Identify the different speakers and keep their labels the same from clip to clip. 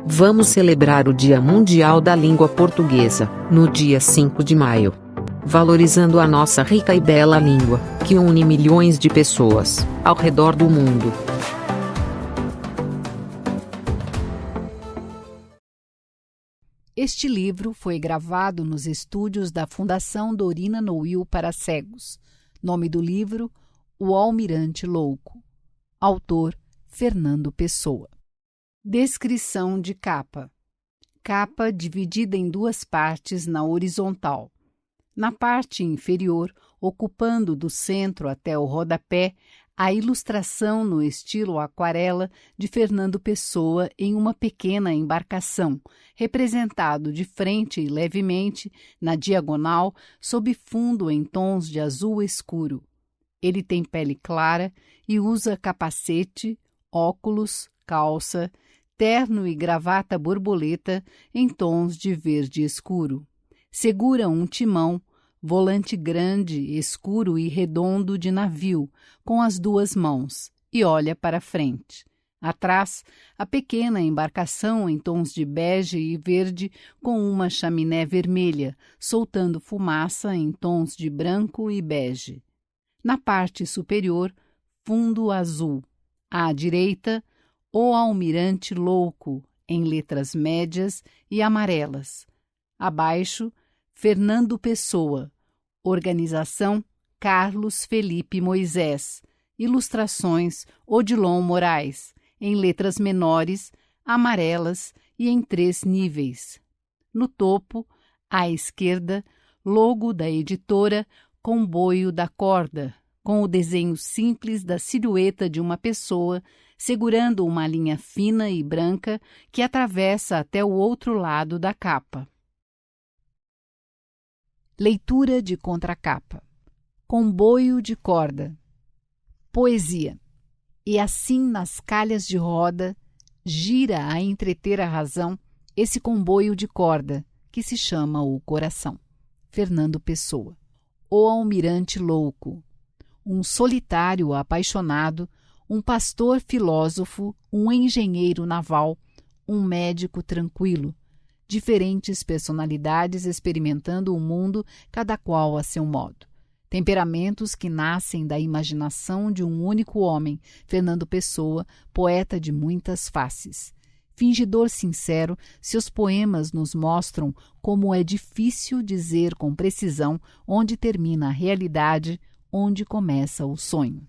Speaker 1: Vamos celebrar o Dia Mundial da Língua Portuguesa, no dia 5 de maio. Valorizando a nossa rica e bela língua, que une milhões de pessoas, ao redor do mundo.
Speaker 2: Este livro foi gravado nos estúdios da Fundação Dorina Noil para Cegos. Nome do livro: O Almirante Louco. Autor: Fernando Pessoa. Descrição de capa. Capa dividida em duas partes na horizontal. Na parte inferior, ocupando do centro até o rodapé, a ilustração no estilo aquarela de Fernando Pessoa em uma pequena embarcação, representado de frente e levemente, na diagonal, sob fundo em tons de azul escuro. Ele tem pele clara e usa capacete, óculos, calça, terno e gravata borboleta em tons de verde escuro. Segura um timão, volante grande, escuro e redondo de navio, com as duas mãos, e olha para frente. Atrás, a pequena embarcação em tons de bege e verde, com uma chaminé vermelha, soltando fumaça em tons de branco e bege. Na parte superior, fundo azul. À direita, O Almirante Louco, em letras médias e amarelas. Abaixo, Fernando Pessoa. Organização: Carlos Felipe Moisés. Ilustrações: Odilon Moraes. Em letras menores, amarelas e em 3 níveis. No topo, à esquerda, logo da editora Comboio da Corda, com o desenho simples da silhueta de uma pessoa segurando uma linha fina e branca que atravessa até o outro lado da capa. Leitura de contracapa. Comboio de corda. Poesia. E assim nas calhas de roda, gira a entreter a razão esse comboio de corda, que se chama o coração. Fernando Pessoa. O Almirante Louco. Um solitário apaixonado, um pastor filósofo, um engenheiro naval, um médico tranquilo, diferentes personalidades experimentando o mundo, cada qual a seu modo. Temperamentos que nascem da imaginação de um único homem, Fernando Pessoa, poeta de muitas faces. Fingidor sincero, seus poemas nos mostram como é difícil dizer com precisão onde termina a realidade, onde começa o sonho.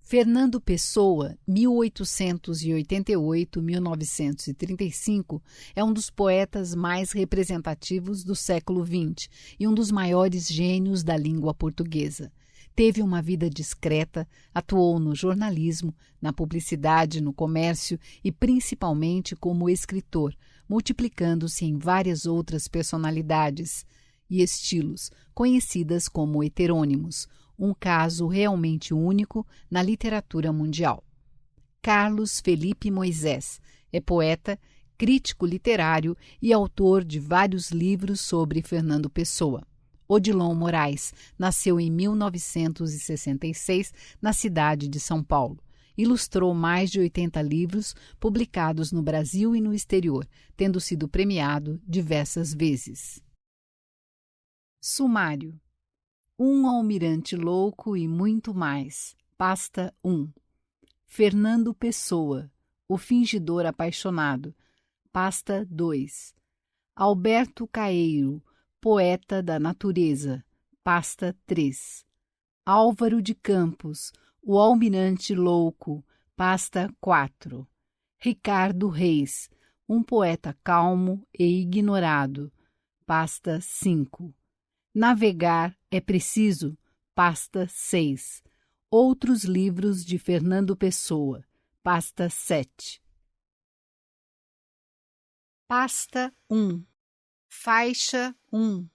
Speaker 2: Fernando Pessoa, 1888-1935, é um dos poetas mais representativos do século XX e um dos maiores gênios da língua portuguesa. Teve uma vida discreta, atuou no jornalismo, na publicidade, no comércio e principalmente como escritor, multiplicando-se em várias outras personalidades e estilos, conhecidas como heterônimos, um caso realmente único na literatura mundial. Carlos Felipe Moisés é poeta, crítico literário e autor de vários livros sobre Fernando Pessoa. Odilon Moraes nasceu em 1966 na cidade de São Paulo. Ilustrou mais de 80 livros publicados no Brasil e no exterior, tendo sido premiado diversas vezes. Sumário. Um Almirante Louco e muito mais. Pasta 1. Fernando Pessoa, o fingidor apaixonado. Pasta 2. Alberto Caeiro, poeta da natureza. Pasta 3. Álvaro de Campos, o Almirante Louco. Pasta 4. Ricardo Reis, um poeta calmo e ignorado. Pasta 5. Navegar é preciso, pasta 6. Outros livros de Fernando Pessoa, pasta 7. Pasta 1. Faixa 1.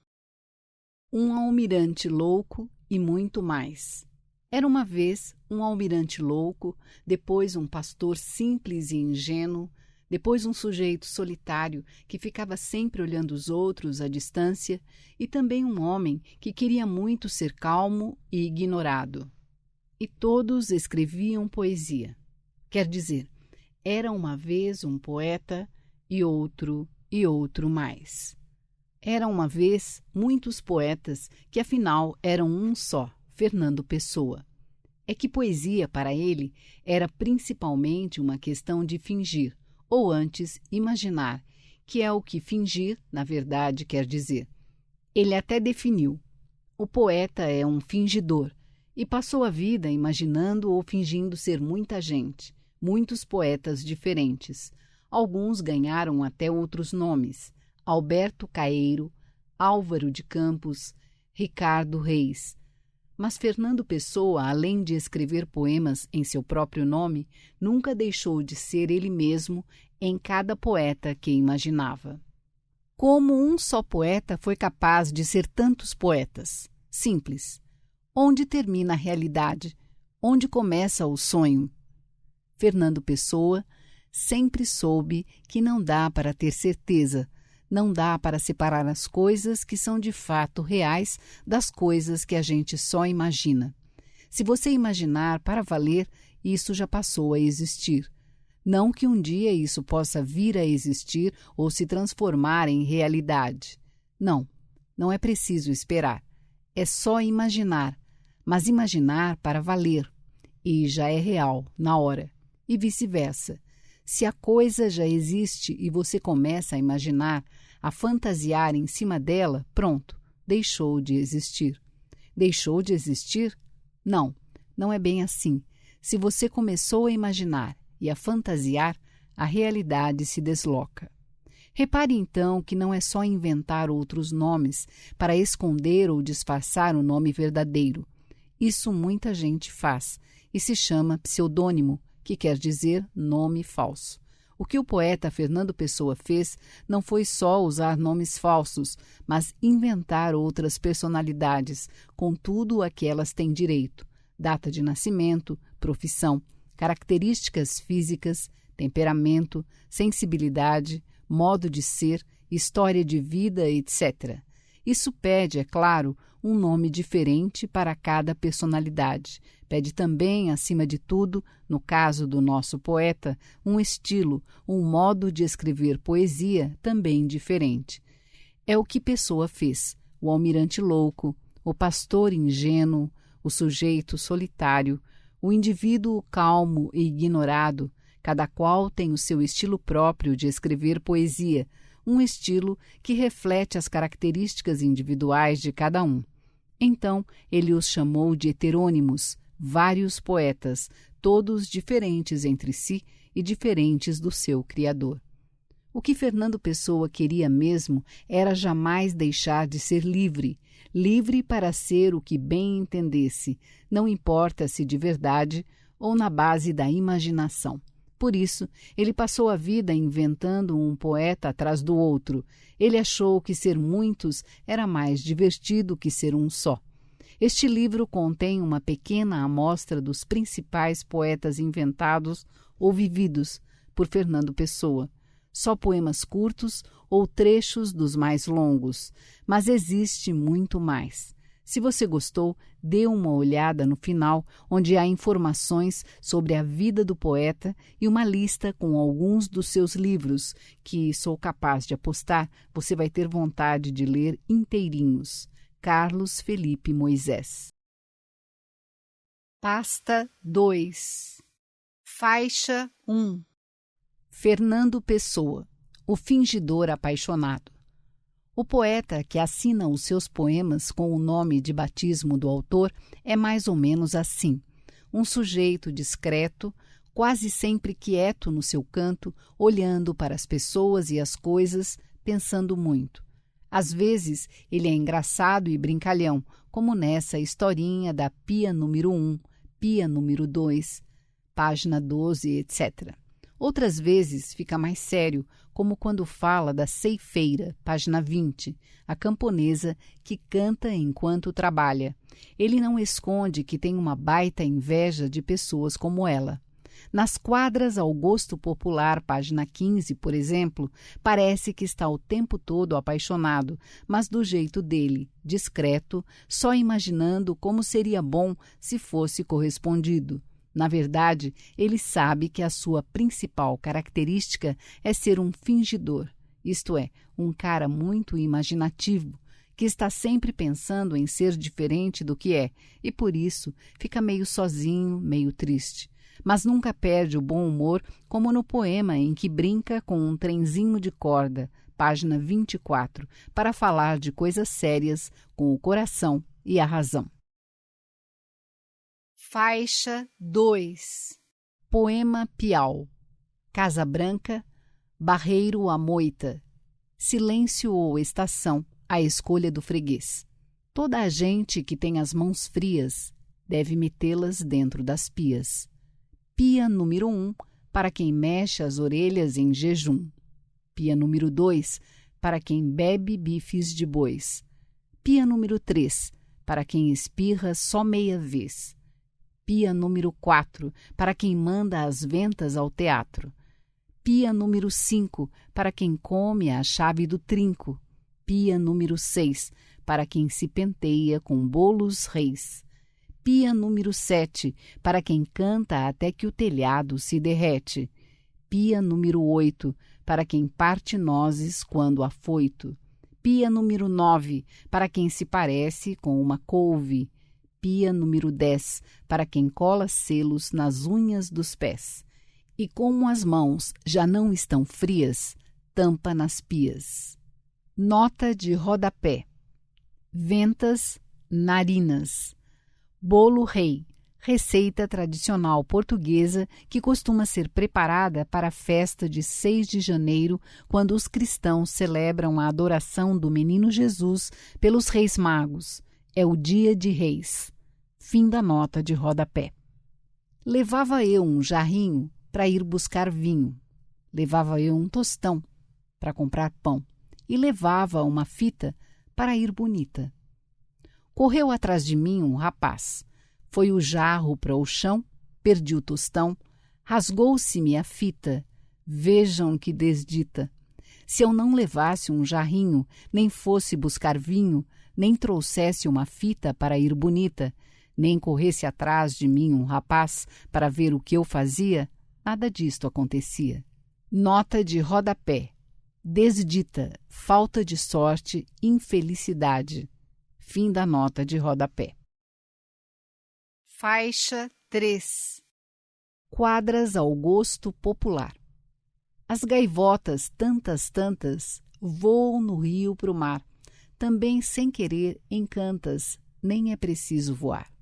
Speaker 2: Um Almirante Louco e muito mais. Era uma vez um almirante louco, depois um pastor simples e ingênuo, depois um sujeito solitário que ficava sempre olhando os outros à distância e também um homem que queria muito ser calmo e ignorado. E todos escreviam poesia. Quer dizer, era uma vez um poeta e outro mais. Era uma vez muitos poetas que afinal eram um só, Fernando Pessoa. É que poesia para ele era principalmente uma questão de fingir, ou antes, imaginar, que é o que fingir, na verdade, quer dizer. Ele até definiu: o poeta é um fingidor, e passou a vida imaginando ou fingindo ser muita gente, muitos poetas diferentes. Alguns ganharam até outros nomes: Alberto Caeiro, Álvaro de Campos, Ricardo Reis. Mas Fernando Pessoa, além de escrever poemas em seu próprio nome, nunca deixou de ser ele mesmo em cada poeta que imaginava. Como um só poeta foi capaz de ser tantos poetas? Simples. Onde termina a realidade? Onde começa o sonho? Fernando Pessoa sempre soube que não dá para ter certeza, não dá para separar as coisas que são de fato reais das coisas que a gente só imagina. Se você imaginar para valer, isso já passou a existir. Não que um dia isso possa vir a existir ou se transformar em realidade. Não, não é preciso esperar. É só imaginar, mas imaginar para valer. E já é real, na hora. E vice-versa. Se a coisa já existe e você começa a imaginar, a fantasiar em cima dela, pronto, deixou de existir. Deixou de existir? Não, não é bem assim. Se você começou a imaginar e a fantasiar, a realidade se desloca. Repare então que não é só inventar outros nomes para esconder ou disfarçar o nome verdadeiro. Isso muita gente faz e se chama pseudônimo, que quer dizer nome falso. O que o poeta Fernando Pessoa fez não foi só usar nomes falsos, mas inventar outras personalidades, com tudo a que elas têm direito: data de nascimento, profissão, características físicas, temperamento, sensibilidade, modo de ser, história de vida, etc. Isso pede, é claro, um nome diferente para cada personalidade. Pede também, acima de tudo, no caso do nosso poeta, um estilo, um modo de escrever poesia também diferente. É o que Pessoa fez: o almirante louco, o pastor ingênuo, o sujeito solitário, o indivíduo calmo e ignorado. Cada qual tem o seu estilo próprio de escrever poesia, um estilo que reflete as características individuais de cada um. Então, ele os chamou de heterônimos, vários poetas, todos diferentes entre si e diferentes do seu criador. O que Fernando Pessoa queria mesmo era jamais deixar de ser livre, livre para ser o que bem entendesse, não importa se de verdade ou na base da imaginação. Por isso, ele passou a vida inventando um poeta atrás do outro. Ele achou que ser muitos era mais divertido que ser um só. Este livro contém uma pequena amostra dos principais poetas inventados ou vividos por Fernando Pessoa. Só poemas curtos ou trechos dos mais longos, mas existe muito mais. Se você gostou, dê uma olhada no final, onde há informações sobre a vida do poeta e uma lista com alguns dos seus livros, que sou capaz de apostar você vai ter vontade de ler inteirinhos. Carlos Felipe Moisés. Pasta 2. Faixa 1. Fernando Pessoa, o fingidor apaixonado. O poeta que assina os seus poemas com o nome de batismo do autor é mais ou menos assim: um sujeito discreto, quase sempre quieto no seu canto, olhando para as pessoas e as coisas, pensando muito. Às vezes ele é engraçado e brincalhão, como nessa historinha da Pia número 1, Pia número 2, página 12, etc. Outras vezes fica mais sério, como quando fala da ceifeira, página 20, a camponesa que canta enquanto trabalha. Ele não esconde que tem uma baita inveja de pessoas como ela. Nas quadras ao gosto popular, página 15, por exemplo, parece que está o tempo todo apaixonado, mas do jeito dele, discreto, só imaginando como seria bom se fosse correspondido. Na verdade, ele sabe que a sua principal característica é ser um fingidor, isto é, um cara muito imaginativo, que está sempre pensando em ser diferente do que é e, por isso, fica meio sozinho, meio triste. Mas nunca perde o bom humor, como no poema em que brinca com um trenzinho de corda, página 24, para falar de coisas sérias com o coração e a razão. Faixa 2. Poema Piau. Casa Branca, Barreiro à Moita. Silêncio ou estação, a escolha do freguês. Toda a gente que tem as mãos frias deve metê-las dentro das pias. Pia número 1, para quem mexe as orelhas em jejum. Pia número 2, para quem bebe bifes de bois. Pia número 3, para quem espirra só meia vez. Pia número 4, para quem manda as ventas ao teatro. Pia número 5, para quem come a chave do trinco. Pia número 6, para quem se penteia com bolos reis. Pia número 7, para quem canta até que o telhado se derrete. Pia número 8, para quem parte nozes quando afoito. Pia número 9, para quem se parece com uma couve. Pia número 10, para quem cola selos nas unhas dos pés. E como as mãos já não estão frias, tampa nas pias. Nota de rodapé. Ventas, narinas. Bolo rei, receita tradicional portuguesa que costuma ser preparada para a festa de 6 de janeiro, quando os cristãos celebram a adoração do menino Jesus pelos reis magos. É o dia de reis. Fim da nota de rodapé. Levava eu um jarrinho para ir buscar vinho. Levava eu um tostão para comprar pão. E levava uma fita para ir bonita. Correu atrás de mim um rapaz. Foi o jarro para o chão, perdi o tostão, rasgou-se-me a fita. Vejam que desdita. Se eu não levasse um jarrinho, nem fosse buscar vinho, nem trouxesse uma fita para ir bonita, nem corresse atrás de mim um rapaz para ver o que eu fazia, nada disto acontecia. Nota de rodapé. Desdita, falta de sorte, infelicidade. Fim da nota de rodapé. Faixa 3. Quadras ao gosto popular. As gaivotas, tantas, voam no rio pro mar. Também sem querer encantas, nem é preciso voar.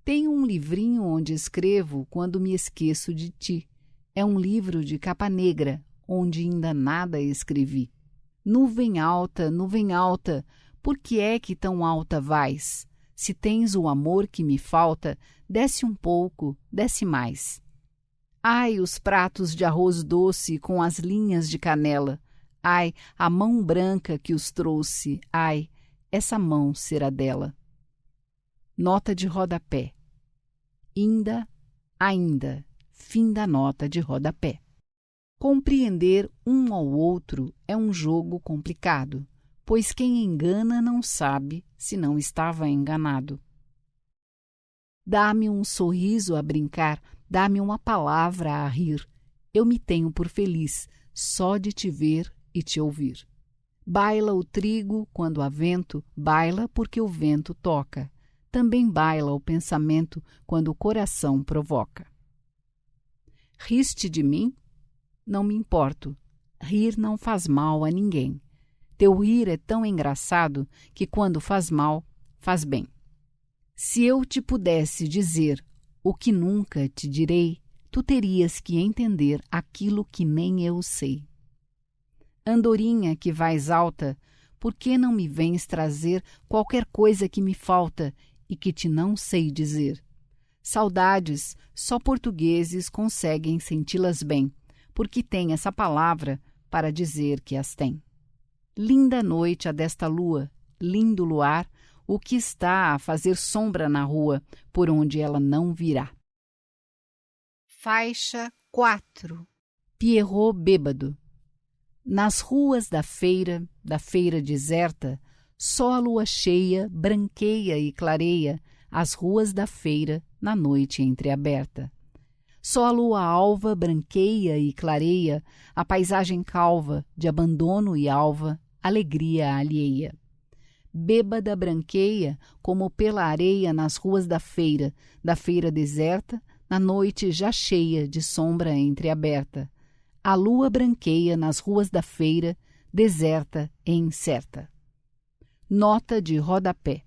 Speaker 2: Tenho um livrinho onde escrevo quando me esqueço de ti. É um livro de capa negra, onde ainda nada escrevi. Nuvem alta, por que é que tão alta vais? Se tens o amor que me falta, desce um pouco, desce mais. Ai, os pratos de arroz doce com as linhas de canela. Ai, a mão branca que os trouxe. Ai, essa mão será dela. Nota de rodapé. Ainda. Fim da nota de rodapé. Compreender um ao outro é um jogo complicado, pois quem engana não sabe se não estava enganado. Dá-me um sorriso a brincar, dá-me uma palavra a rir. Eu me tenho por feliz só de te ver e te ouvir. Baila o trigo quando há vento, baila porque o vento toca. Também baila o pensamento quando o coração provoca. Riste de mim? Não me importo. Rir não faz mal a ninguém. Teu rir é tão engraçado que quando faz mal, faz bem. Se eu te pudesse dizer o que nunca te direi, tu terias que entender aquilo que nem eu sei. Andorinha que vais alta, por que não me vens trazer qualquer coisa que me falta e que te não sei dizer? Saudades, só portugueses conseguem senti-las bem, porque tem essa palavra para dizer que as têm. Linda noite a desta lua, lindo luar, o que está a fazer sombra na rua, por onde ela não virá. Faixa 4. Pierrot bêbado. Nas ruas da feira deserta, só a lua cheia branqueia e clareia as ruas da feira na noite entreaberta. Só a lua alva branqueia e clareia a paisagem calva de abandono e alva, alegria alheia. Bêbada branqueia como pela areia nas ruas da feira deserta, na noite já cheia de sombra entreaberta. A lua branqueia nas ruas da feira, deserta e incerta. Nota de rodapé.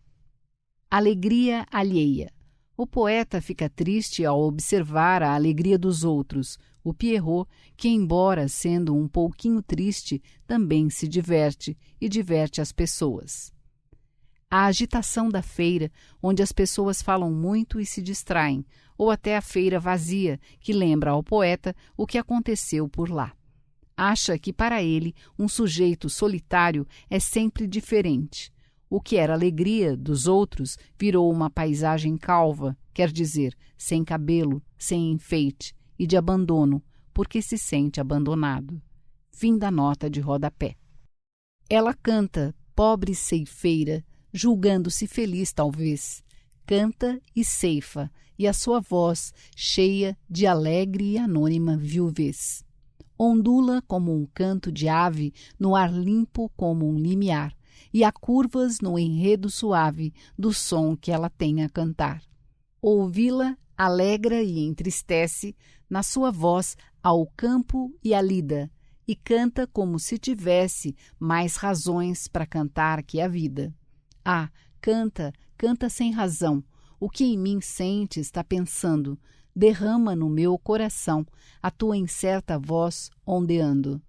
Speaker 2: Alegria alheia. O poeta fica triste ao observar a alegria dos outros. O Pierrot, que embora sendo um pouquinho triste, também se diverte e diverte as pessoas. A agitação da feira, onde as pessoas falam muito e se distraem, ou até a feira vazia, que lembra ao poeta o que aconteceu por lá. Acha que para ele um sujeito solitário é sempre diferente. O que era alegria dos outros virou uma paisagem calva, quer dizer, sem cabelo, sem enfeite e de abandono, porque se sente abandonado. Fim da nota de rodapé. Ela canta, pobre ceifeira, julgando-se feliz talvez. Canta e ceifa, e a sua voz, cheia de alegre e anônima viuvez. Ondula como um canto de ave no ar limpo como um limiar, e há curvas no enredo suave do som que ela tem a cantar. Ouvi-la alegra e entristece, na sua voz ao campo e à lida, e canta como se tivesse mais razões para cantar que a vida. Ah, canta, canta sem razão, o que em mim sente está pensando, derrama no meu coração a tua incerta voz ondeando.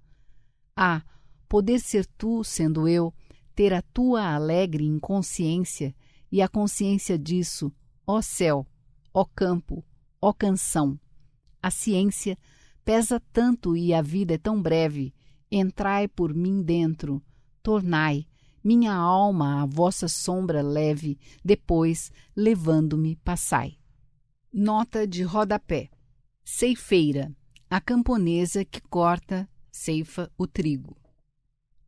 Speaker 2: Ah, poder ser tu sendo eu, ter a tua alegre inconsciência e a consciência disso, ó céu, ó campo, ó canção. A ciência pesa tanto e a vida é tão breve, entrai por mim dentro, tornai, minha alma a vossa sombra leve, depois, levando-me, passai. Nota de rodapé. Ceifeira, a camponesa que corta, ceifa o trigo.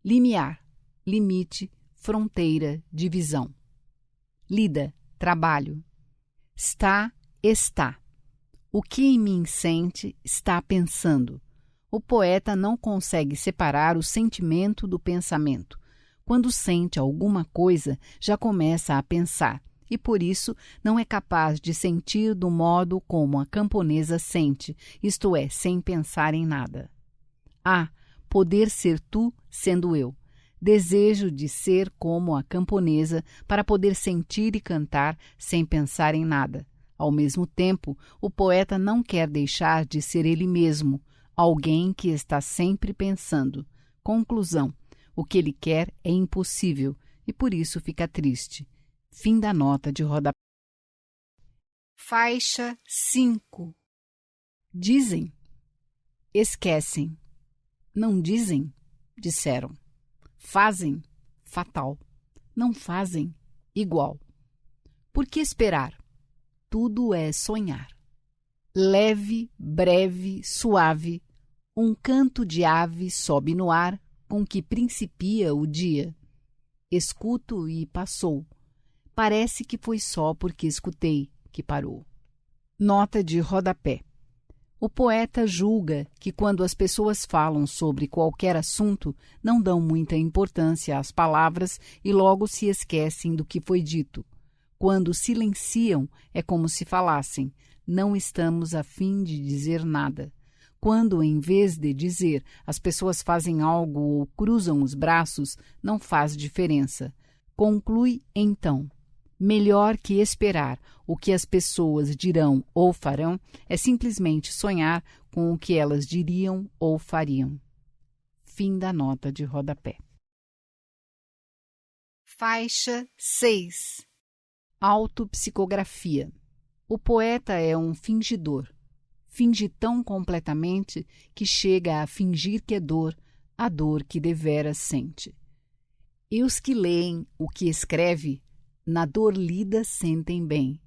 Speaker 2: Limiar, limite, fronteira, divisão. Lida, trabalho. Está. O que em mim sente, está pensando. O poeta não consegue separar o sentimento do pensamento. Quando sente alguma coisa, já começa a pensar, e por isso não é capaz de sentir do modo como a camponesa sente, isto é, sem pensar em nada. Ah, poder ser tu sendo eu. Desejo de ser como a camponesa para poder sentir e cantar sem pensar em nada. Ao mesmo tempo, o poeta não quer deixar de ser ele mesmo, alguém que está sempre pensando. Conclusão: o que ele quer é impossível e por isso fica triste. Fim da nota de rodapé. Faixa 5. Dizem, esquecem. Não dizem, disseram. Fazem, fatal. Não fazem, igual. Por que esperar? Tudo é sonhar. Leve, breve, suave, um canto de ave sobe no ar com que principia o dia. Escuto e passou. Parece que foi só porque escutei que parou. Nota de rodapé. O poeta julga que quando as pessoas falam sobre qualquer assunto, não dão muita importância às palavras e logo se esquecem do que foi dito. Quando silenciam, é como se falassem, não estamos a fim de dizer nada. Quando, em vez de dizer, as pessoas fazem algo ou cruzam os braços, não faz diferença. Conclui, então. Melhor que esperar o que as pessoas dirão ou farão é simplesmente sonhar com o que elas diriam ou fariam. Fim da nota de rodapé. Faixa 6. Autopsicografia. O poeta é um fingidor. Finge tão completamente que chega a fingir que é dor, a dor que deveras sente. E os que leem o que escreve, na dor lida sentem bem,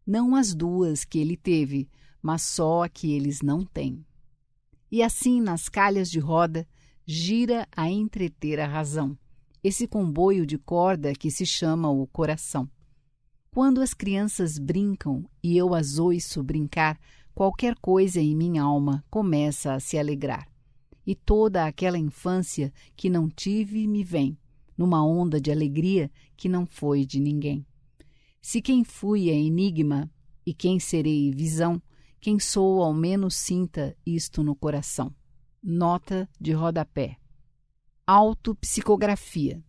Speaker 2: não as duas que ele teve, mas só a que eles não têm. E assim, nas calhas de roda, gira a entreter a razão, esse comboio de corda que se chama o coração. Quando as crianças brincam e eu as ouço brincar, qualquer coisa em minha alma começa a se alegrar. E toda aquela infância que não tive me vem, numa onda de alegria que não foi de ninguém. Se quem fui é enigma, e quem serei visão, quem sou ao menos sinta isto no coração. Nota de rodapé. Autopsicografia.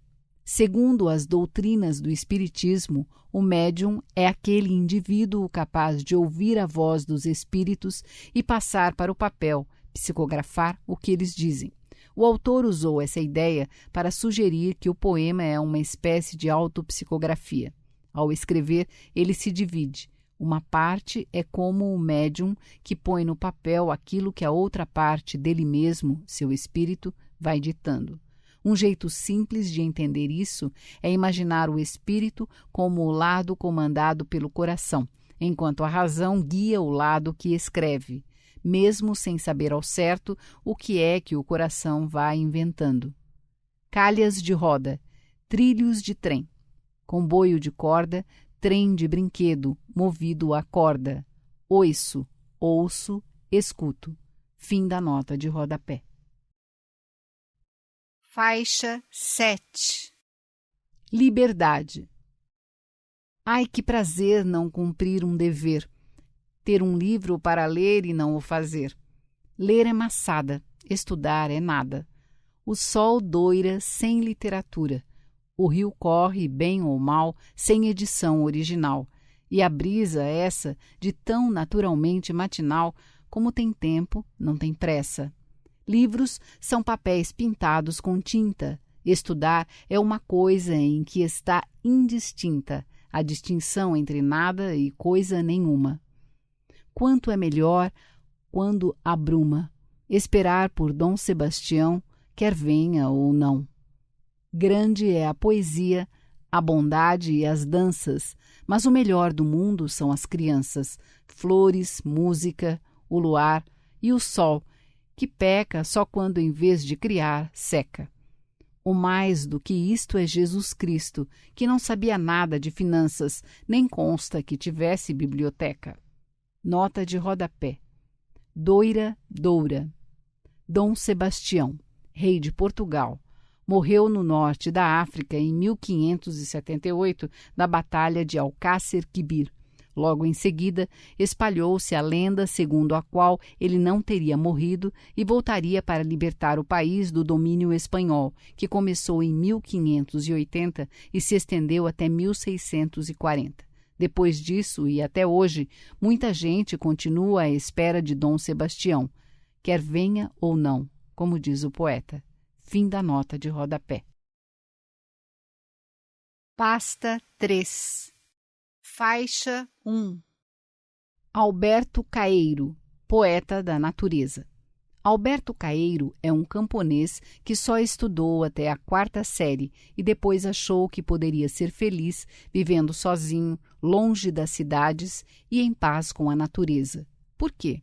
Speaker 2: Segundo as doutrinas do Espiritismo, o médium é aquele indivíduo capaz de ouvir a voz dos espíritos e passar para o papel, psicografar o que eles dizem. O autor usou essa ideia para sugerir que o poema é uma espécie de autopsicografia. Ao escrever, ele se divide. Uma parte é como o médium que põe no papel aquilo que a outra parte dele mesmo, seu espírito, vai ditando. Um jeito simples de entender isso é imaginar o espírito como o lado comandado pelo coração, enquanto a razão guia o lado que escreve, mesmo sem saber ao certo o que é que o coração vai inventando. Calhas de roda, trilhos de trem, comboio de corda, trem de brinquedo, movido a corda, oiço, ouço, escuto. Fim da nota de rodapé. Faixa 7. Liberdade. Ai, que prazer não cumprir um dever, ter um livro para ler e não o fazer. Ler é maçada, estudar é nada. O sol doira sem literatura. O rio corre, bem ou mal, sem edição original. E a brisa essa, de tão naturalmente matinal, como tem tempo, não tem pressa. Livros são papéis pintados com tinta. Estudar é uma coisa em que está indistinta a distinção entre nada e coisa nenhuma. Quanto é melhor quando abruma, esperar por Dom Sebastião, quer venha ou não. Grande é a poesia, a bondade e as danças, mas o melhor do mundo são as crianças, flores, música, o luar e o sol, que peca só quando, em vez de criar, seca. O mais do que isto é Jesus Cristo, que não sabia nada de finanças, nem consta que tivesse biblioteca. Nota de rodapé. Doira, Doura. Dom Sebastião, rei de Portugal, morreu no norte da África em 1578, na Batalha de Alcácer Quibir. Logo em seguida, espalhou-se a lenda segundo a qual ele não teria morrido e voltaria para libertar o país do domínio espanhol, que começou em 1580 e se estendeu até 1640. Depois disso, e até hoje, muita gente continua à espera de Dom Sebastião, quer venha ou não, como diz o poeta. Fim da nota de rodapé. Pasta 3. Faixa 1. Alberto Caeiro, poeta da natureza. Alberto Caeiro é um camponês que só estudou até a 4ª série e depois achou que poderia ser feliz vivendo sozinho, longe das cidades e em paz com a natureza. Por quê?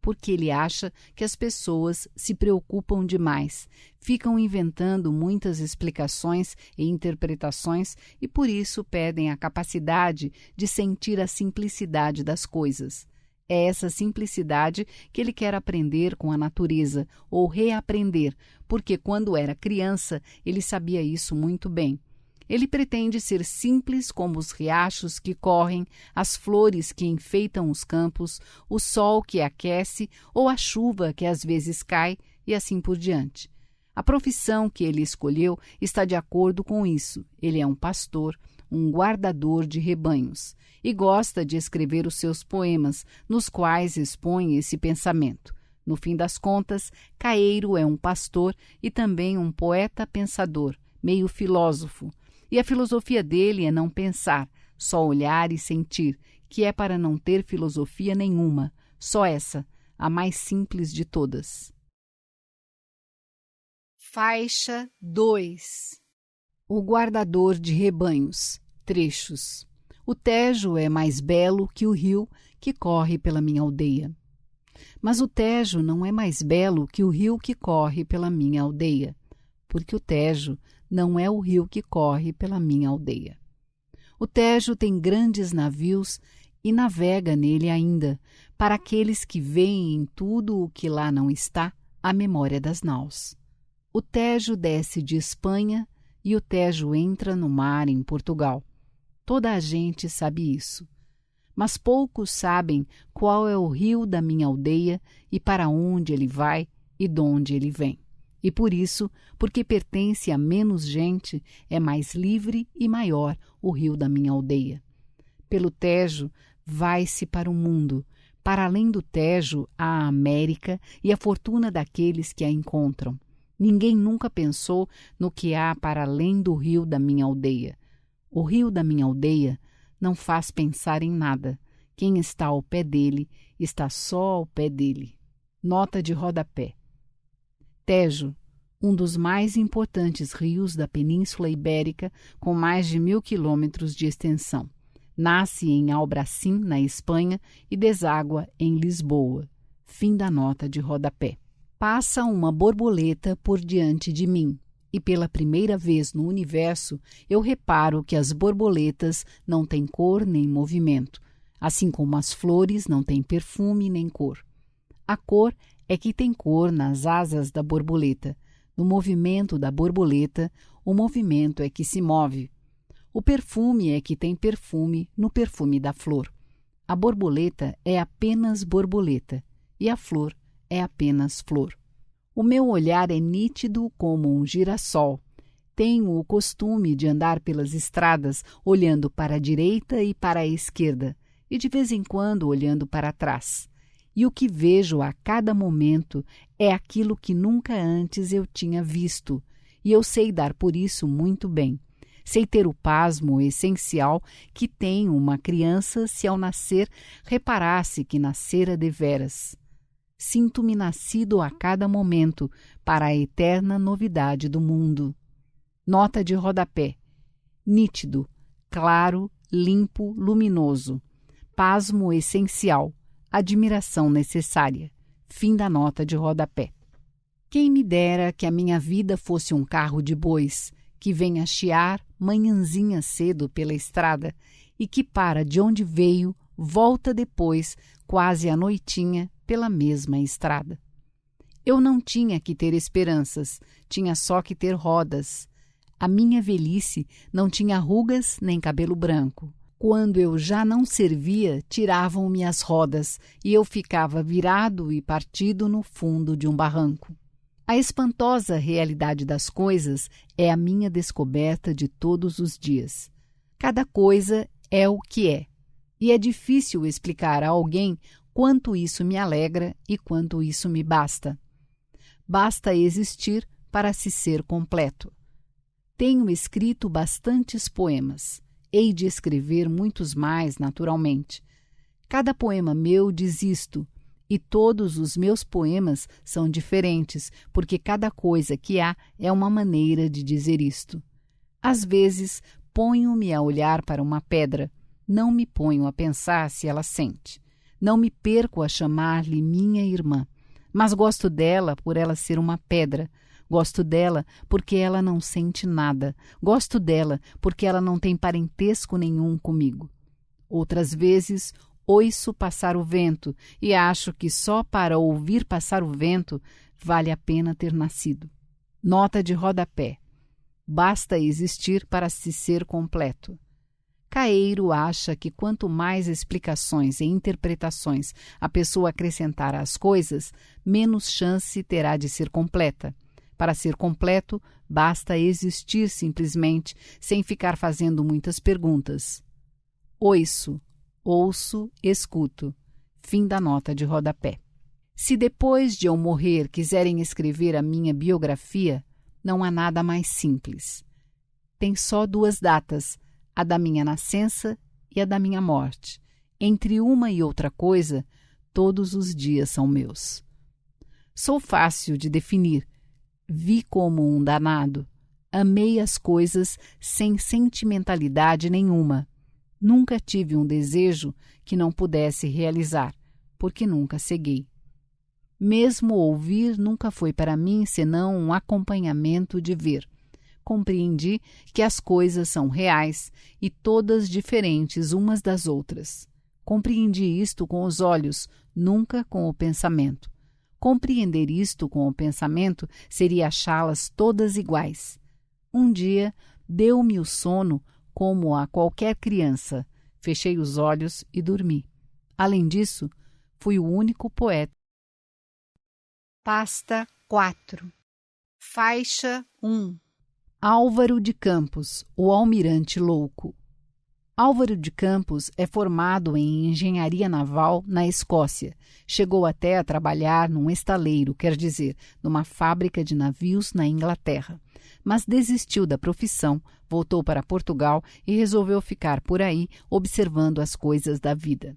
Speaker 2: Porque ele acha que as pessoas se preocupam demais, ficam inventando muitas explicações e interpretações e por isso perdem a capacidade de sentir a simplicidade das coisas. É essa simplicidade que ele quer aprender com a natureza ou reaprender, porque quando era criança ele sabia isso muito bem. Ele pretende ser simples como os riachos que correm, as flores que enfeitam os campos, o sol que aquece ou a chuva que às vezes cai e assim por diante. A profissão que ele escolheu está de acordo com isso. Ele é um pastor, um guardador de rebanhos e gosta de escrever os seus poemas, nos quais expõe esse pensamento. No fim das contas, Caeiro é um pastor e também um poeta pensador, meio filósofo. E a filosofia dele é não pensar, só olhar e sentir, que é para não ter filosofia nenhuma, só essa, a mais simples de todas. Faixa 2. O guardador de rebanhos. Trechos. O Tejo é mais belo que o rio que corre pela minha aldeia. Mas o Tejo não é mais belo que o rio que corre pela minha aldeia, porque o Tejo não é o rio que corre pela minha aldeia. O Tejo tem grandes navios e navega nele ainda, para aqueles que veem em tudo o que lá não está a memória das naus. O Tejo desce de Espanha e o Tejo entra no mar em Portugal. Toda a gente sabe isso. Mas poucos sabem qual é o rio da minha aldeia e para onde ele vai e de onde ele vem. E por isso, porque pertence a menos gente, é mais livre e maior o rio da minha aldeia. Pelo Tejo vai-se para o mundo. Para além do Tejo, há a América e a fortuna daqueles que a encontram. Ninguém nunca pensou no que há para além do rio da minha aldeia. O rio da minha aldeia não faz pensar em nada. Quem está ao pé dele, está só ao pé dele. Nota de rodapé. Tejo, um dos mais importantes rios da Península Ibérica, com mais de 1.000 quilômetros de extensão. Nasce em Albracín, na Espanha, e deságua em Lisboa. Fim da nota de rodapé. Passa uma borboleta por diante de mim, e pela primeira vez no universo eu reparo que as borboletas não têm cor nem movimento, assim como as flores não têm perfume nem cor. A cor é que tem cor nas asas da borboleta. No movimento da borboleta, o movimento é que se move. O perfume é que tem perfume no perfume da flor. A borboleta é apenas borboleta, e a flor é apenas flor. O meu olhar é nítido como um girassol. Tenho o costume de andar pelas estradas olhando para a direita e para a esquerda, e de vez em quando olhando para trás. E o que vejo a cada momento é aquilo que nunca antes eu tinha visto, e eu sei dar por isso muito bem. Sei ter o pasmo essencial que tem uma criança se ao nascer reparasse que nascera deveras. Sinto-me nascido a cada momento para a eterna novidade do mundo. Nota de rodapé. Nítido, claro, limpo, luminoso. Pasmo essencial. Admiração necessária. Fim da nota de rodapé. Quem me dera que a minha vida fosse um carro de bois, que vem a chiar manhãzinha cedo pela estrada e que para de onde veio, volta depois, quase à noitinha, pela mesma estrada. Eu não tinha que ter esperanças, tinha só que ter rodas. A minha velhice não tinha rugas nem cabelo branco. Quando eu já não servia, tiravam-me as rodas e eu ficava virado e partido no fundo de um barranco. A espantosa realidade das coisas é a minha descoberta de todos os dias. Cada coisa é o que é, e é difícil explicar a alguém quanto isso me alegra e quanto isso me basta. Basta existir para se ser completo. Tenho escrito bastantes poemas. Hei de escrever muitos mais, naturalmente. Cada poema meu diz isto, e todos os meus poemas são diferentes, porque cada coisa que há é uma maneira de dizer isto. Às vezes, ponho-me a olhar para uma pedra, não me ponho a pensar se ela sente. Não me perco a chamar-lhe minha irmã, mas gosto dela por ela ser uma pedra. Gosto dela porque ela não sente nada. Gosto dela porque ela não tem parentesco nenhum comigo. Outras vezes, ouço passar o vento e acho que só para ouvir passar o vento vale a pena ter nascido. Nota de rodapé. Basta existir para se ser completo. Caeiro acha que quanto mais explicações e interpretações a pessoa acrescentar às coisas, menos chance terá de ser completa. Para ser completo, basta existir simplesmente, sem ficar fazendo muitas perguntas. Ouço, escuto. Fim da nota de rodapé. Se depois de eu morrer quiserem escrever a minha biografia, não há nada mais simples. Tem só 2 datas, a da minha nascença e a da minha morte. Entre uma e outra coisa, todos os dias são meus. Sou fácil de definir. Vi como um danado. Amei as coisas sem sentimentalidade nenhuma. Nunca tive um desejo que não pudesse realizar, porque nunca ceguei. Mesmo ouvir nunca foi para mim senão um acompanhamento de ver. Compreendi que as coisas são reais e todas diferentes umas das outras. Compreendi isto com os olhos, nunca com o pensamento. Compreender isto com o pensamento seria achá-las todas iguais. Um dia deu-me o sono como a qualquer criança. Fechei os olhos e dormi. Além disso, fui o único poeta. Pasta 4. Faixa 1. Álvaro de Campos, o almirante louco. Álvaro de Campos é formado em engenharia naval na Escócia. Chegou até a trabalhar num estaleiro, quer dizer, numa fábrica de navios na Inglaterra. Mas desistiu da profissão, voltou para Portugal e resolveu ficar por aí observando as coisas da vida.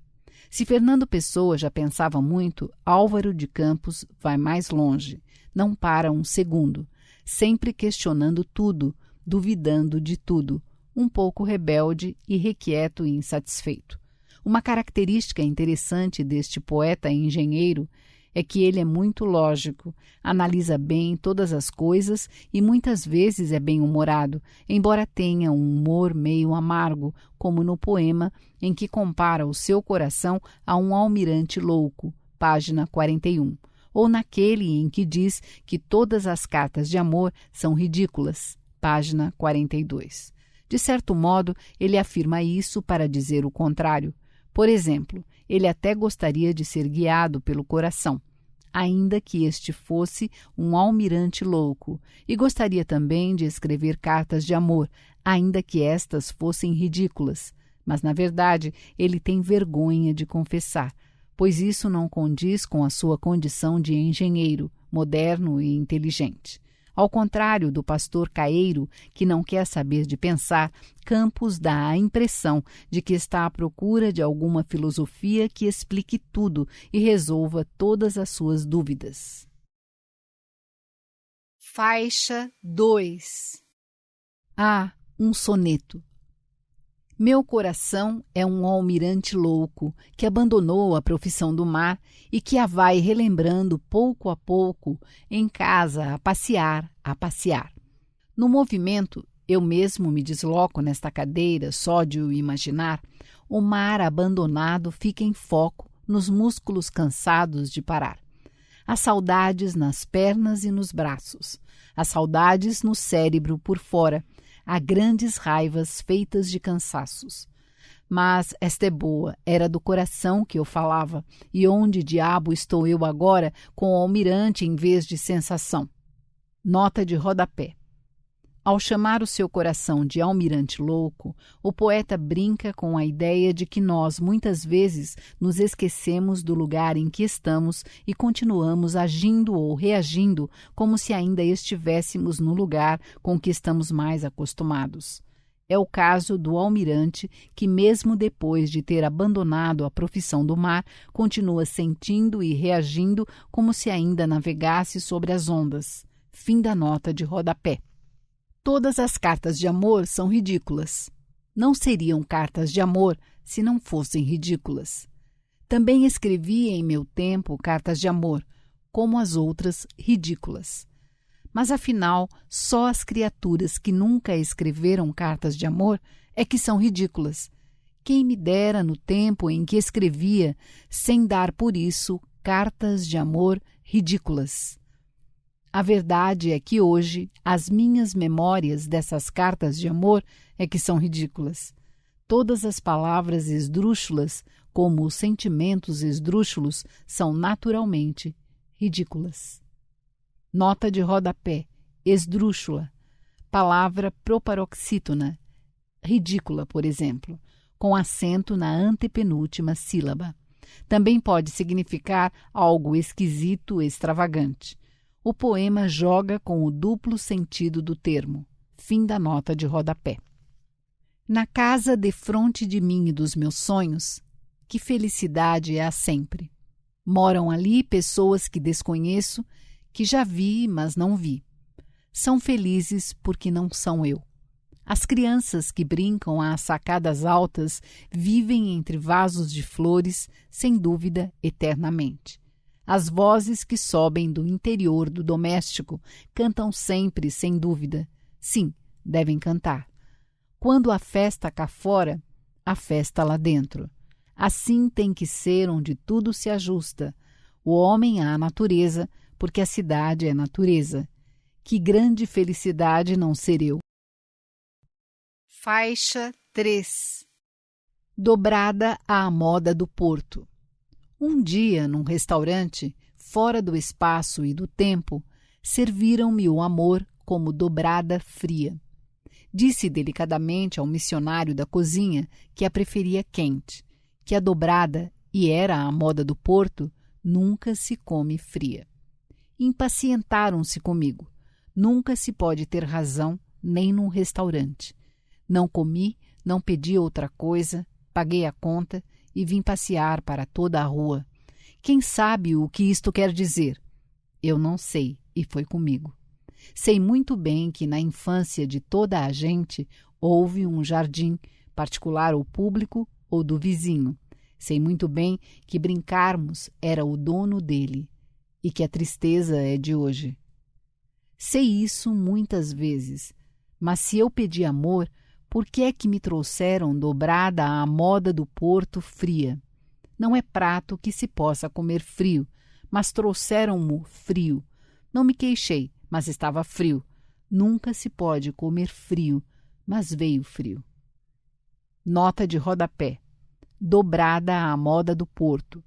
Speaker 2: Se Fernando Pessoa já pensava muito, Álvaro de Campos vai mais longe. Não para um segundo, sempre questionando tudo, duvidando de tudo, um pouco rebelde, irrequieto e insatisfeito. Uma característica interessante deste poeta engenheiro é que ele é muito lógico, analisa bem todas as coisas e muitas vezes é bem-humorado, embora tenha um humor meio amargo, como no poema em que compara o seu coração a um almirante louco, página 41, ou naquele em que diz que todas as cartas de amor são ridículas, página 42. De certo modo, ele afirma isso para dizer o contrário. Por exemplo, ele até gostaria de ser guiado pelo coração, ainda que este fosse um almirante louco, e gostaria também de escrever cartas de amor, ainda que estas fossem ridículas. Mas, na verdade, ele tem vergonha de confessar, pois isso não condiz com a sua condição de engenheiro, moderno e inteligente. Ao contrário do pastor caeiro, que não quer saber de pensar, Campos dá a impressão de que está à procura de alguma filosofia que explique tudo e resolva todas as suas dúvidas. Faixa 2. Um soneto. Meu coração é um almirante louco que abandonou a profissão do mar e que a vai relembrando pouco a pouco em casa a passear. No movimento, eu mesmo me desloco nesta cadeira só de o imaginar, o mar abandonado fica em foco nos músculos cansados de parar. As saudades nas pernas e nos braços, as saudades no cérebro por fora, há grandes raivas feitas de cansaços. Mas esta é boa, era do coração que eu falava, e onde diabo estou eu agora com o almirante em vez de sensação? Nota de rodapé. Ao chamar o seu coração de almirante louco, o poeta brinca com a ideia de que nós muitas vezes nos esquecemos do lugar em que estamos e continuamos agindo ou reagindo como se ainda estivéssemos no lugar com que estamos mais acostumados. É o caso do almirante que, mesmo depois de ter abandonado a profissão do mar, continua sentindo e reagindo como se ainda navegasse sobre as ondas. Fim da nota de rodapé. Todas as cartas de amor são ridículas. Não seriam cartas de amor se não fossem ridículas. Também escrevi em meu tempo cartas de amor, como as outras ridículas. Mas afinal, só as criaturas que nunca escreveram cartas de amor é que são ridículas. Quem me dera no tempo em que escrevia, sem dar por isso cartas de amor ridículas. A verdade é que hoje as minhas memórias dessas cartas de amor é que são ridículas. Todas as palavras esdrúxulas, como os sentimentos esdrúxulos, são naturalmente ridículas. Nota de rodapé. Esdrúxula. Palavra proparoxítona. Ridícula, por exemplo, com acento na antepenúltima sílaba. Também pode significar algo esquisito, extravagante. O poema joga com o duplo sentido do termo. Fim da nota de rodapé. Na casa defronte de mim e dos meus sonhos, que felicidade há sempre. Moram ali pessoas que desconheço, que já vi, mas não vi. São felizes porque não são eu. As crianças que brincam às sacadas altas vivem entre vasos de flores, sem dúvida, eternamente. As vozes que sobem do interior do doméstico cantam sempre, sem dúvida. Sim, devem cantar. Quando há festa cá fora, há festa lá dentro. Assim tem que ser onde tudo se ajusta, o homem à natureza, porque a cidade é natureza. Que grande felicidade não ser eu. Faixa 3. Dobrada à moda do Porto. Um dia, num restaurante, fora do espaço e do tempo, serviram-me o amor como dobrada fria. Disse delicadamente ao missionário da cozinha que a preferia quente, que a dobrada, e era a moda do Porto, nunca se come fria. Impacientaram-se comigo. Nunca se pode ter razão, nem num restaurante. Não comi, não pedi outra coisa, paguei a conta e vim passear para toda a rua. Quem sabe o que isto quer dizer? Eu não sei, e foi comigo. Sei muito bem que na infância de toda a gente houve um jardim, particular ou público ou do vizinho. Sei muito bem que brincarmos era o dono dele e que a tristeza é de hoje. Sei isso muitas vezes, mas se eu pedi amor, por que é que me trouxeram dobrada à moda do Porto fria? Não é prato que se possa comer frio, mas trouxeram-mo frio. Não me queixei, mas estava frio. Nunca se pode comer frio, mas veio frio. Nota de rodapé. Dobrada à moda do Porto.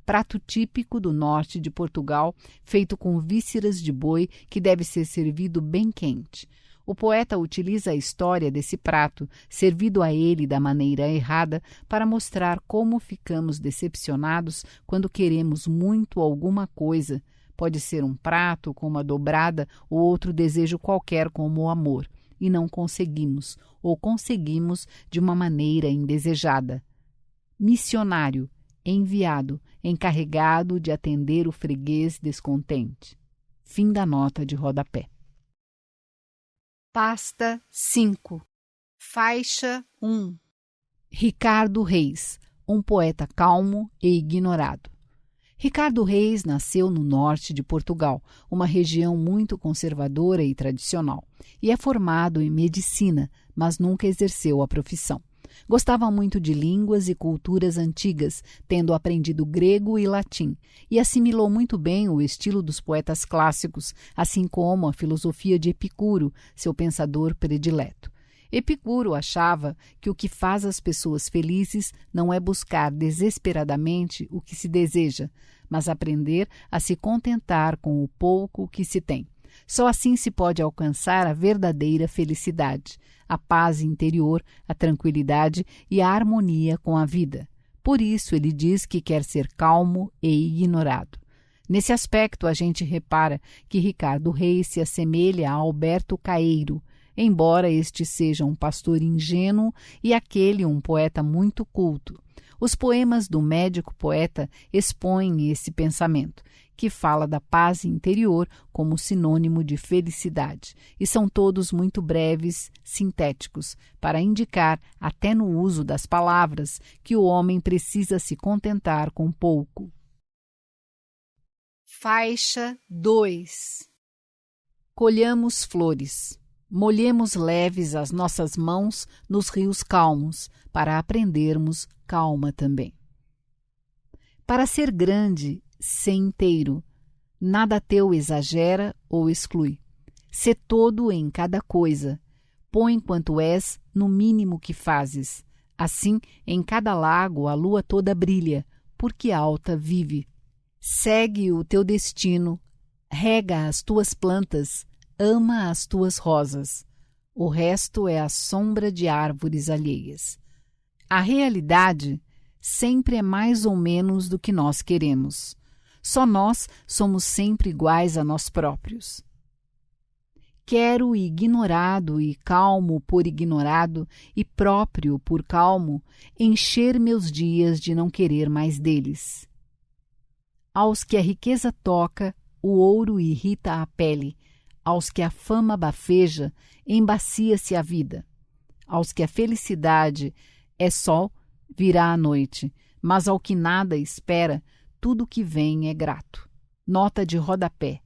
Speaker 2: Prato típico do norte de Portugal, feito com vísceras de boi, que deve ser servido bem quente. O poeta utiliza a história desse prato, servido a ele da maneira errada, para mostrar como ficamos decepcionados quando queremos muito alguma coisa. Pode ser um prato com uma dobrada ou outro desejo qualquer como o amor, e não conseguimos, ou conseguimos de uma maneira indesejada. Missionário, enviado, encarregado de atender o freguês descontente. Fim da nota de rodapé. Pasta 5. Faixa 1. Ricardo Reis, um poeta calmo e ignorado. Ricardo Reis nasceu no norte de Portugal, uma região muito conservadora e tradicional, e é formado em medicina, mas nunca exerceu a profissão. Gostava muito de línguas e culturas antigas, tendo aprendido grego e latim, e assimilou muito bem o estilo dos poetas clássicos, assim como a filosofia de Epicuro, seu pensador predileto. Epicuro achava que o que faz as pessoas felizes não é buscar desesperadamente o que se deseja, mas aprender a se contentar com o pouco que se tem. Só assim se pode alcançar a verdadeira felicidade, a paz interior, a tranquilidade e a harmonia com a vida. Por isso ele diz que quer ser calmo e ignorado. Nesse aspecto, a gente repara que Ricardo Reis se assemelha a Alberto Caeiro, embora este seja um pastor ingênuo e aquele um poeta muito culto. Os poemas do médico poeta expõem esse pensamento, que fala da paz interior como sinônimo de felicidade, e são todos muito breves, sintéticos, para indicar, até no uso das palavras, que o homem precisa se contentar com pouco. Faixa 2. Colhamos flores. Molhemos leves as nossas mãos nos rios calmos, para aprendermos calma também. Para ser grande, sê inteiro. Nada teu exagera ou exclui. Sê todo em cada coisa. Põe quanto és no mínimo que fazes. Assim, em cada lago a lua toda brilha, porque alta vive. Segue o teu destino, rega as tuas plantas, ama as tuas rosas. O resto é a sombra de árvores alheias. A realidade sempre é mais ou menos do que nós queremos. Só nós somos sempre iguais a nós próprios. Quero ignorado e calmo por ignorado e próprio por calmo encher meus dias de não querer mais deles. Aos que a riqueza toca, o ouro irrita a pele. Aos que a fama bafeja, embacia-se a vida. Aos que a felicidade é sol, virá a noite, mas ao que nada espera, tudo que vem é grato. Nota de rodapé.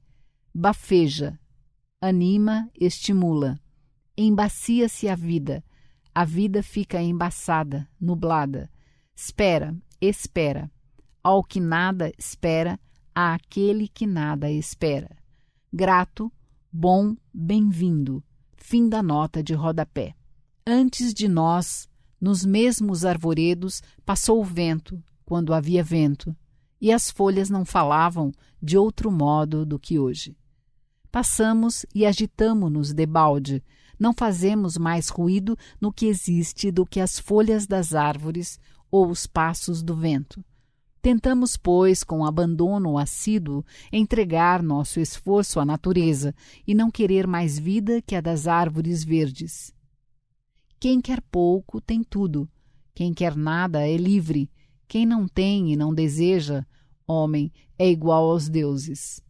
Speaker 2: Bafeja, anima, estimula. Embacia-se a vida fica embaçada, nublada. Espera, espera. Ao que nada espera, àquele que nada espera. Grato, bom, bem-vindo. Fim da nota de rodapé. Antes de nós, nos mesmos arvoredos, passou o vento, quando havia vento, e as folhas não falavam de outro modo do que hoje. Passamos e agitamo-nos debalde, não fazemos mais ruído no que existe do que as folhas das árvores ou os passos do vento. Tentamos, pois, com abandono assíduo, entregar nosso esforço à natureza e não querer mais vida que a das árvores verdes. Quem quer pouco tem tudo, quem quer nada é livre, quem não tem e não deseja, homem, é igual aos deuses.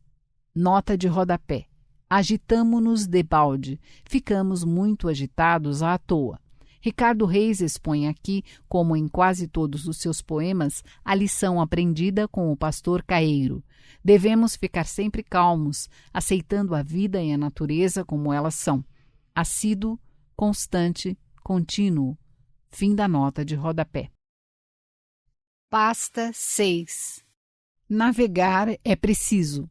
Speaker 2: Nota de rodapé. Agitamo-nos debalde, ficamos muito agitados à toa. Ricardo Reis expõe aqui, como em quase todos os seus poemas, a lição aprendida com o pastor Caeiro. Devemos ficar sempre calmos, aceitando a vida e a natureza como elas são. Assíduo, constante, contínuo. Fim da nota de rodapé. Pasta 6. Navegar é preciso.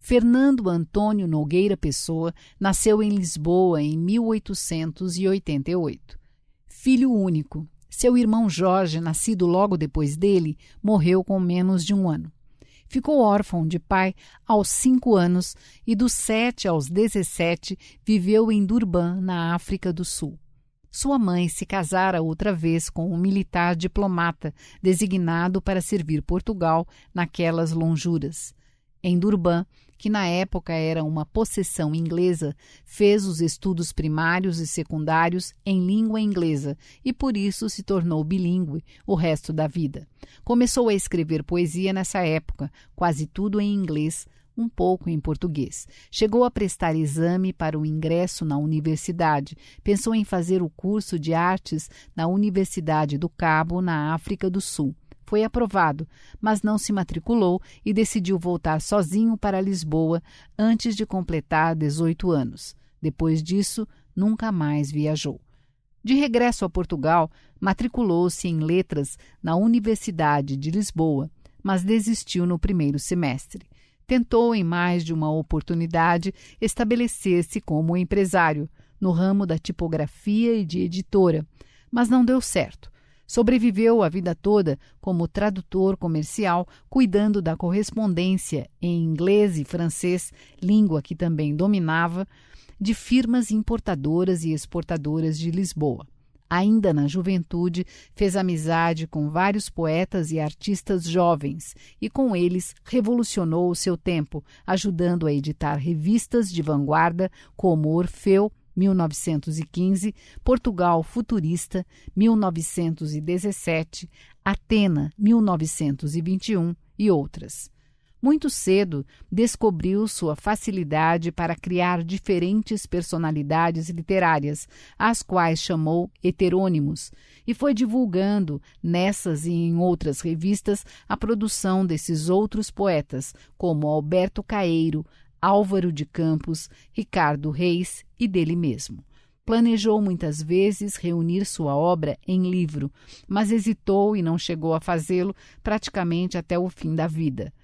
Speaker 2: Fernando Antônio Nogueira Pessoa nasceu em Lisboa em 1888. Filho único, seu irmão Jorge, nascido logo depois dele, morreu com menos de 1 ano. Ficou órfão de pai aos 5 anos e dos 7 aos 17 viveu em Durban, na África do Sul. Sua mãe se casara outra vez com um militar diplomata designado para servir Portugal naquelas lonjuras. Em Durban, que na época era uma possessão inglesa, fez os estudos primários e secundários em língua inglesa e por isso se tornou bilíngue o resto da vida. Começou a escrever poesia nessa época, quase tudo em inglês, um pouco em português. Chegou a prestar exame para o ingresso na universidade. Pensou em fazer o curso de artes na Universidade do Cabo, na África do Sul. Foi aprovado, mas não se matriculou e decidiu voltar sozinho para Lisboa antes de completar 18 anos. Depois disso, nunca mais viajou. De regresso a Portugal, matriculou-se em letras na Universidade de Lisboa, mas desistiu no primeiro semestre. Tentou, em mais de uma oportunidade, estabelecer-se como empresário, no ramo da tipografia e de editora, mas não deu certo. Sobreviveu a vida toda como tradutor comercial, cuidando da correspondência em inglês e francês, língua que também dominava, de firmas importadoras e exportadoras de Lisboa. Ainda na juventude, fez amizade com vários poetas e artistas jovens e com eles revolucionou o seu tempo, ajudando a editar revistas de vanguarda como Orfeu, 1915, Portugal Futurista, 1917, Atena, 1921 e outras. Muito cedo, descobriu sua facilidade para criar diferentes personalidades literárias, às quais chamou heterônimos, e foi divulgando, nessas e em outras revistas, a produção desses outros poetas, como Alberto Caeiro, Álvaro de Campos, Ricardo Reis e dele mesmo. Planejou muitas vezes reunir sua obra em livro, mas hesitou e não chegou a fazê-lo praticamente até o fim da vida.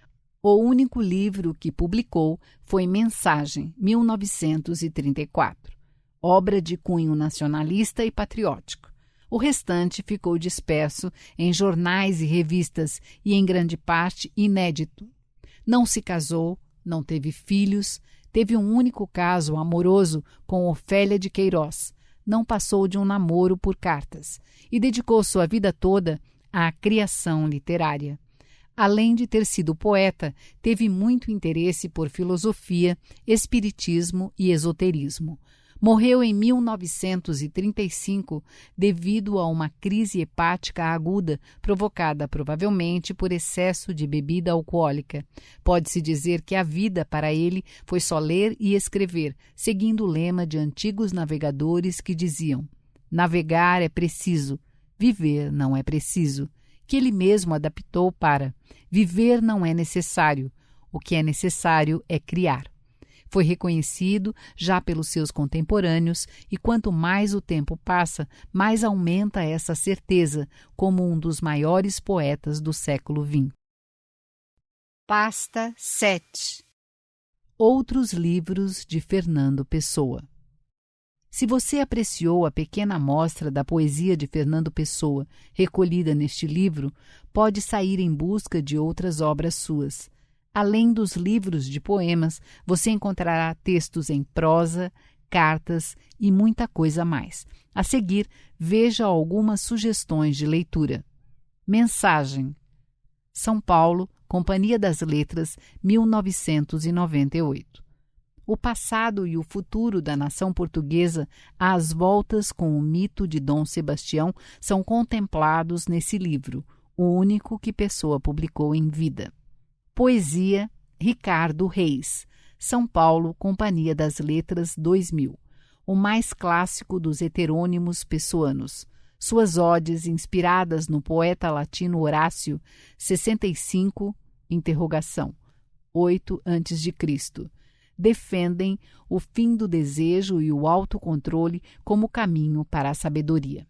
Speaker 2: O único livro que publicou foi Mensagem, 1934, obra de cunho nacionalista e patriótico. O restante ficou disperso em jornais e revistas e, em grande parte, inédito. Não se casou, não teve filhos, teve um único caso amoroso com Ofélia de Queiroz, não passou de um namoro por cartas e dedicou sua vida toda à criação literária. Além de ter sido poeta, teve muito interesse por filosofia, espiritismo e esoterismo. Morreu em 1935 devido a uma crise hepática aguda provocada provavelmente por excesso de bebida alcoólica. Pode-se dizer que a vida para ele foi só ler e escrever, seguindo o lema de antigos navegadores que diziam: navegar é preciso, viver não é preciso, que ele mesmo adaptou para viver não é necessário, o que é necessário é criar. Foi reconhecido já pelos seus contemporâneos e quanto mais o tempo passa, mais aumenta essa certeza como um dos maiores poetas do século XX. Pasta 7. Outros livros de Fernando Pessoa. Se você apreciou a pequena amostra da poesia de Fernando Pessoa recolhida neste livro, pode sair em busca de outras obras suas. Além dos livros de poemas, você encontrará textos em prosa, cartas e muita coisa mais. A seguir, veja algumas sugestões de leitura. Mensagem. São Paulo, Companhia das Letras, 1998. O passado e o futuro da nação portuguesa, às voltas com o mito de Dom Sebastião, são contemplados nesse livro, o único que Pessoa publicou em vida. Poesia, Ricardo Reis, São Paulo, Companhia das Letras, 2000. O mais clássico dos heterônimos pessoanos. Suas odes, inspiradas no poeta latino Horácio, 65, 8 a.C., defendem o fim do desejo e o autocontrole como caminho para a sabedoria.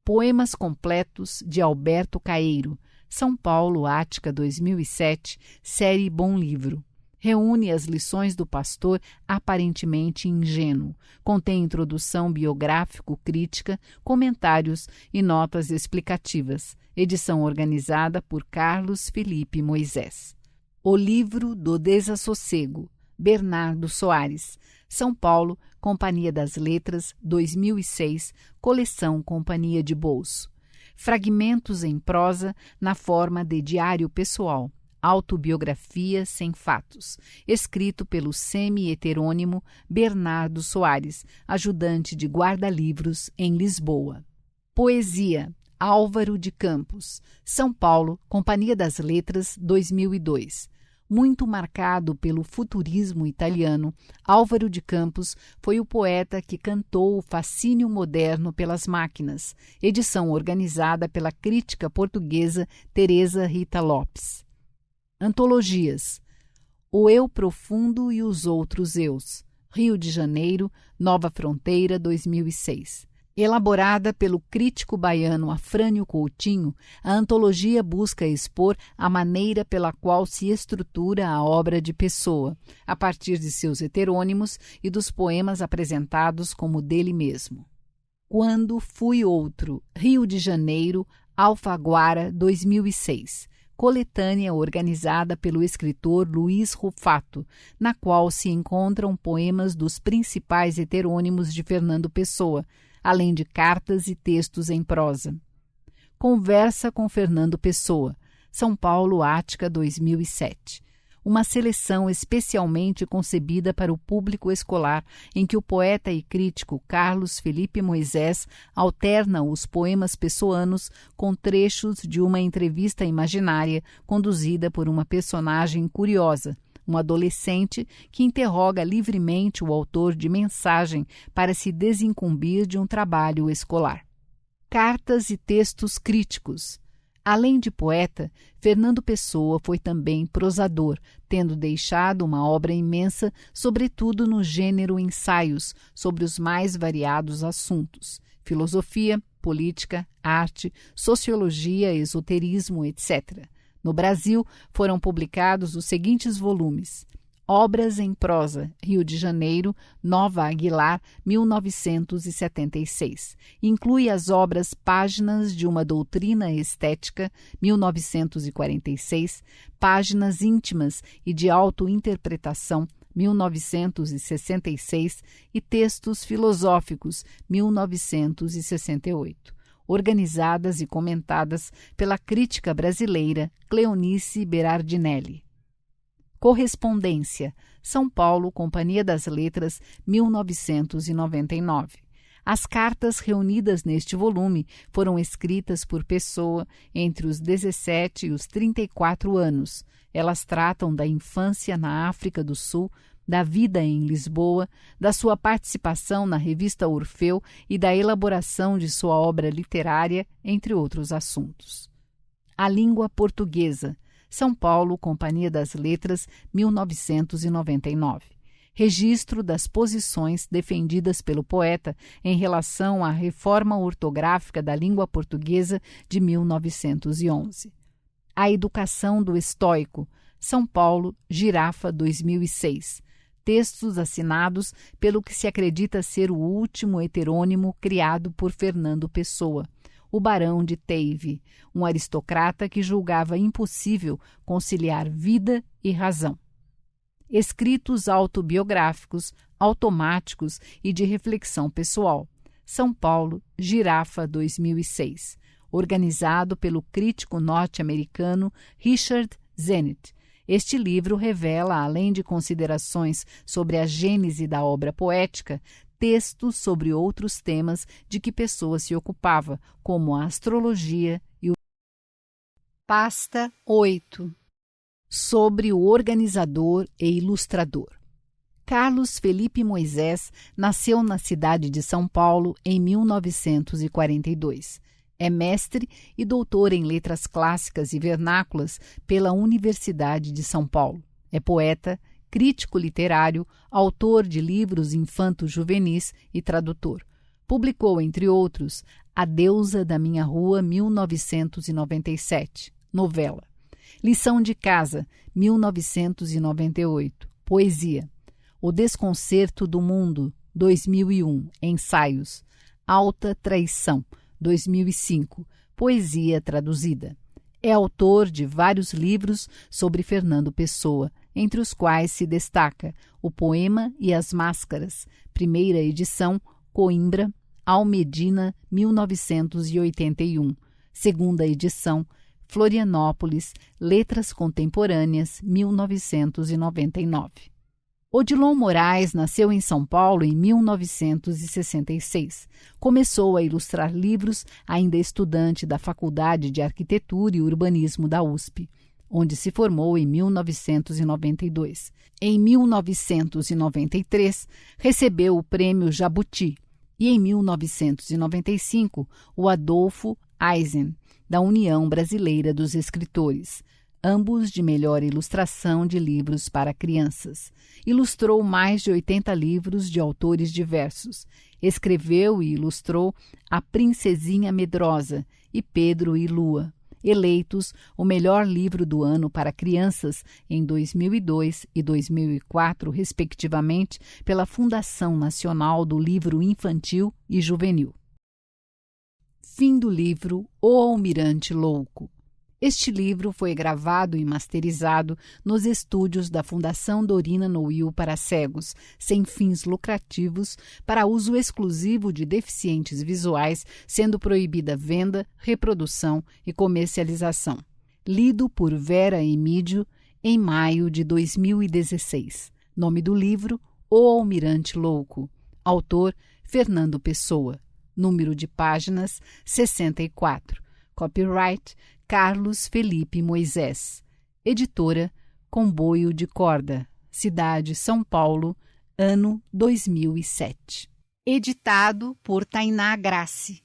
Speaker 2: Poemas completos de Alberto Caeiro, São Paulo, Ática, 2007, série Bom Livro. Reúne as lições do pastor aparentemente ingênuo. Contém introdução biográfico-crítica, comentários e notas explicativas. Edição organizada por Carlos Felipe Moisés. O Livro do Desassossego, Bernardo Soares. São Paulo, Companhia das Letras, 2006, coleção Companhia de Bolso. Fragmentos em prosa na forma de diário pessoal, autobiografia sem fatos, escrito pelo semi-heterônimo Bernardo Soares, ajudante de guarda-livros em Lisboa. Poesia, Álvaro de Campos, São Paulo, Companhia das Letras, 2002. Muito marcado pelo futurismo italiano, Álvaro de Campos foi o poeta que cantou o fascínio moderno pelas máquinas, edição organizada pela crítica portuguesa Teresa Rita Lopes. Antologias. O Eu Profundo e os Outros Eus, Rio de Janeiro, Nova Fronteira, 2006. Elaborada pelo crítico baiano Afrânio Coutinho, a antologia busca expor a maneira pela qual se estrutura a obra de Pessoa, a partir de seus heterônimos e dos poemas apresentados como dele mesmo. Quando Fui Outro, Rio de Janeiro, Alfaguara, 2006. Coletânea organizada pelo escritor Luiz Rufato, na qual se encontram poemas dos principais heterônimos de Fernando Pessoa, além de cartas e textos em prosa. Conversa com Fernando Pessoa, São Paulo, Ática, 2007. Uma seleção especialmente concebida para o público escolar, em que o poeta e crítico Carlos Felipe Moisés alterna os poemas pessoanos com trechos de uma entrevista imaginária conduzida por uma personagem curiosa, um adolescente que interroga livremente o autor de mensagem para se desincumbir de um trabalho escolar. Cartas e textos críticos. Além de poeta, Fernando Pessoa foi também prosador, tendo deixado uma obra imensa, sobretudo no gênero ensaios, sobre os mais variados assuntos: filosofia, política, arte, sociologia, esoterismo, etc. No Brasil, foram publicados os seguintes volumes: Obras em Prosa, Rio de Janeiro, Nova Aguilar, 1976. Inclui as obras Páginas de uma Doutrina Estética, 1946, Páginas Íntimas e de Autointerpretação, 1966, e Textos Filosóficos, 1968. Organizadas e comentadas pela crítica brasileira Cleonice Berardinelli. Correspondência, São Paulo, Companhia das Letras, 1999. As cartas reunidas neste volume foram escritas por Pessoa entre os 17 e os 34 anos. Elas tratam da infância na África do Sul, da vida em Lisboa, da sua participação na revista Orfeu e da elaboração de sua obra literária, entre outros assuntos. A Língua Portuguesa, São Paulo, Companhia das Letras, 1999. registro das posições defendidas pelo poeta em relação à reforma ortográfica da língua portuguesa de 1911. A Educação do Estoico, São Paulo, Girafa, 2006. Textos assinados pelo que se acredita ser o último heterônimo criado por Fernando Pessoa, o Barão de Teive, um aristocrata que julgava impossível conciliar vida e razão. Escritos autobiográficos, automáticos e de reflexão pessoal. São Paulo, Girafa, 2006. Organizado pelo crítico norte-americano Richard Zenit. Este livro revela, além de considerações sobre a gênese da obra poética, textos sobre outros temas de que Pessoa se ocupava, como a astrologia e o... Pasta 8. Sobre o organizador e ilustrador. Carlos Felipe Moisés nasceu na cidade de São Paulo em 1942. É mestre e doutor em letras clássicas e vernáculas pela Universidade de São Paulo. É poeta, crítico literário, autor de livros infanto-juvenis e tradutor. Publicou, entre outros, A Deusa da Minha Rua, 1997, novela. Lição de Casa, 1998, poesia. O Desconcerto do Mundo, 2001, ensaios. Alta Traição, 2005, poesia traduzida. É autor de vários livros sobre Fernando Pessoa, entre os quais se destaca O Poema e as Máscaras, primeira edição, Coimbra, Almedina, 1981, segunda edição, Florianópolis, Letras Contemporâneas, 1999. Odilon Moraes nasceu em São Paulo em 1966. Começou a ilustrar livros ainda estudante da Faculdade de Arquitetura e Urbanismo da USP, onde se formou em 1992. Em 1993, recebeu o Prêmio Jabuti e, em 1995, o Adolfo Eisen, da União Brasileira dos Escritores, ambos de melhor ilustração de livros para crianças. Ilustrou mais de 80 livros de autores diversos. Escreveu e ilustrou A Princesinha Medrosa e Pedro e Lua, eleitos o melhor livro do ano para crianças em 2002 e 2004, respectivamente, pela Fundação Nacional do Livro Infantil e Juvenil. Fim do livro O Almirante Louco. Este livro foi gravado e masterizado nos estúdios da Fundação Dorina Noil para cegos, sem fins lucrativos, para uso exclusivo de deficientes visuais, sendo proibida venda, reprodução e comercialização. Lido por Vera Emídio em maio de 2016. Nome do livro: O Almirante Louco. Autor: Fernando Pessoa. Número de páginas: 64. Copyright: Carlos Felipe Moisés. Editora Comboio de Corda. Cidade São Paulo, ano 2007. Editado por Tainá Grassi.